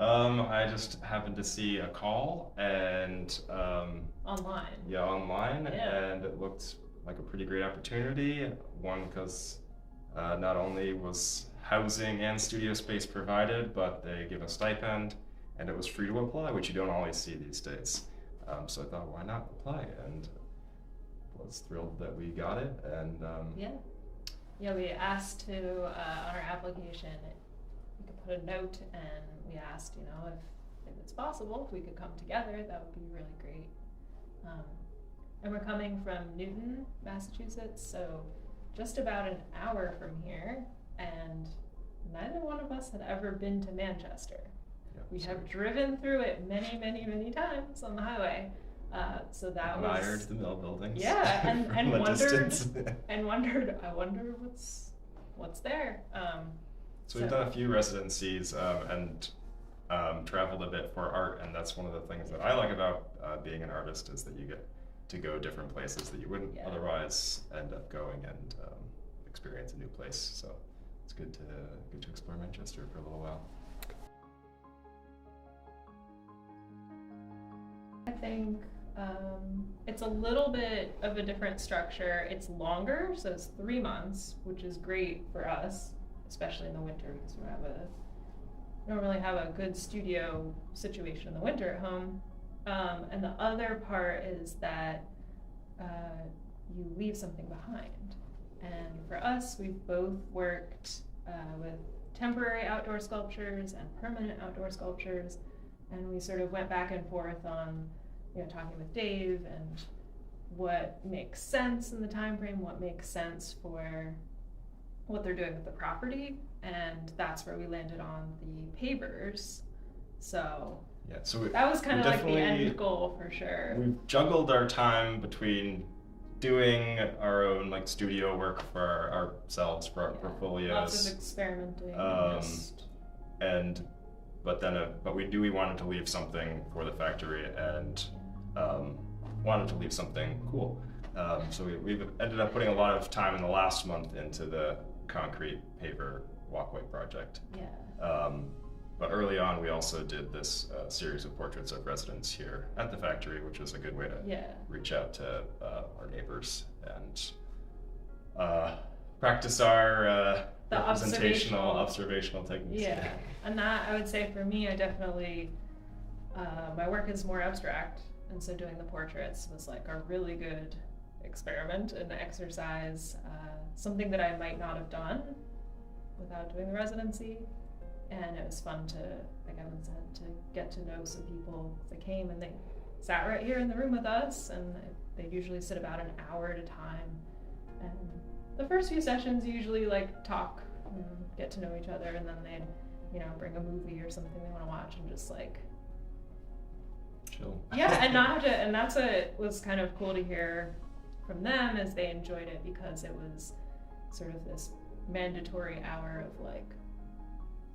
I just happened to see a call and Online. yeah, online, Yeah. and it looked like a pretty great opportunity. One, because not only was housing and studio space provided, but they give a stipend, and it was free to apply, which you don't always see these days. So I thought, why not apply? And was thrilled that we got it. And Yeah. Yeah, we asked to, on our application, we could put a note and we asked, if it's possible, if we could come together, that would be really great. And we're coming from Newton, Massachusetts, so just about an hour from here, and neither one of us had ever been to Manchester. yeah, We so have driven through it many, many, many times on the highway. So that admired was the mill buildings. yeah, and from a wondered distance. and wondered. I wonder what's there. So we've done a few residencies and traveled a bit for art, and that's one of the things that I like about being an artist is that you get to go different places that you wouldn't Yeah. otherwise end up going and experience a new place. So it's good to explore Manchester for a little while. I think it's a little bit of a different structure. It's longer, so it's 3 months, which is great for us, especially in the winter because we don't really have a good studio situation in the winter at home. And the other part is that you leave something behind. And for us, we've both worked with temporary outdoor sculptures and permanent outdoor sculptures, and we sort of went back and forth on, talking with Dave and what makes sense in the time frame, what makes sense for what they're doing with the property, and that's where we landed on the pavers. So Yeah, so that was kind of like the definitely- end goal for sure. we've juggled our time between doing our own like studio work for ourselves for our Yeah, portfolios. lots of experimenting. And but we wanted to leave something for the factory and wanted to leave something cool. So we've ended up putting a lot of time in the last month into the concrete paver walkway project. Yeah. But early on, we also did this series of portraits of residents here at the factory, which was a good way to Yeah. reach out to our neighbors and practice our The observational techniques. Yeah, and that, I would say for me, I definitely, my work is more abstract, and so doing the portraits was like a really good experiment and exercise, something that I might not have done without doing the residency. And it was fun to, like Evan said, to get to know some people. They came and they sat right here in the room with us, and they usually sit about an hour at a time. And the first few sessions usually like talk and get to know each other, and then they'd, bring a movie or something they want to watch and just like Chill. yeah, and not have to. And that's what was kind of cool to hear from them, is they enjoyed it because it was sort of this mandatory hour of like,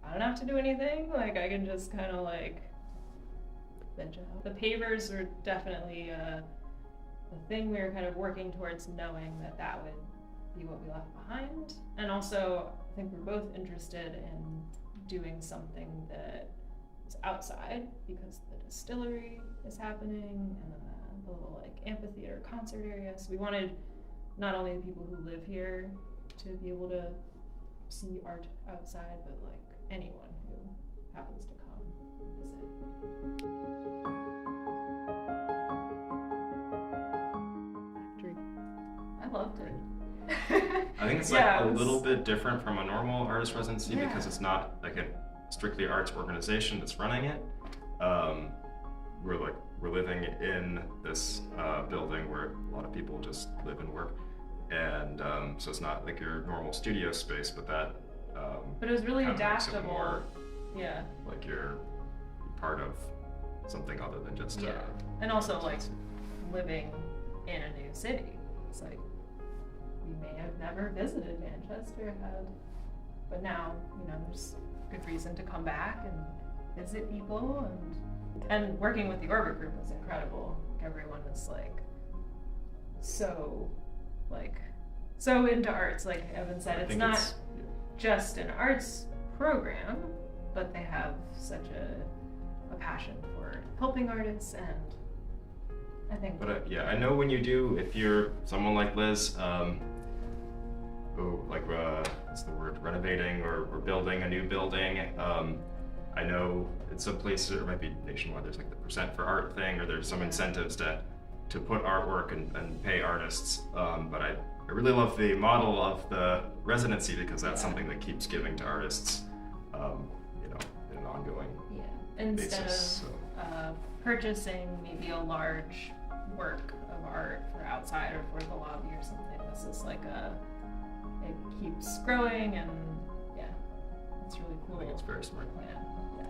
I don't have to do anything. Like I can just kind of like veg out. The pavers were definitely the thing we were kind of working towards, knowing that would be what we left behind. And also, I think we're both interested in doing something that is outside because the distillery is happening, and then the little like amphitheater concert area. So we wanted not only the people who live here to be able to see art outside, but like anyone who happens to come visit. Factory. I loved it. I think it's Yeah, like it a was- little bit different from a normal artist residency Yeah. because it's not like a strictly arts organization that's running it. We're living in this building where a lot of people just live and work, and so it's not like your normal studio space, but that But it was really kind of makes it adaptable. more Yeah. like you're part of something other than just Yeah. And also like living in a new city. It's like we may have never visited Manchester but now, there's good reason to come back and visit people, and working with the Orbit group was incredible. Everyone was like so into arts, like Evan said. I It's think not just an arts program, but they have such a a passion for helping artists, and I think. But yeah, I know when you do, if you're someone like Liz, what's the word, renovating or building a new building. I know in some places, it might be nationwide, there's like the percent for art thing, or there's some incentives to put artwork and pay artists. But I really love the model of the residency, because that's something that keeps giving to artists, in an ongoing Instead basis. of purchasing maybe a large work of art for outside or for the lobby or something, this is like it keeps growing, and yeah, it's really cool. I think it's very smart. Plan. Yeah.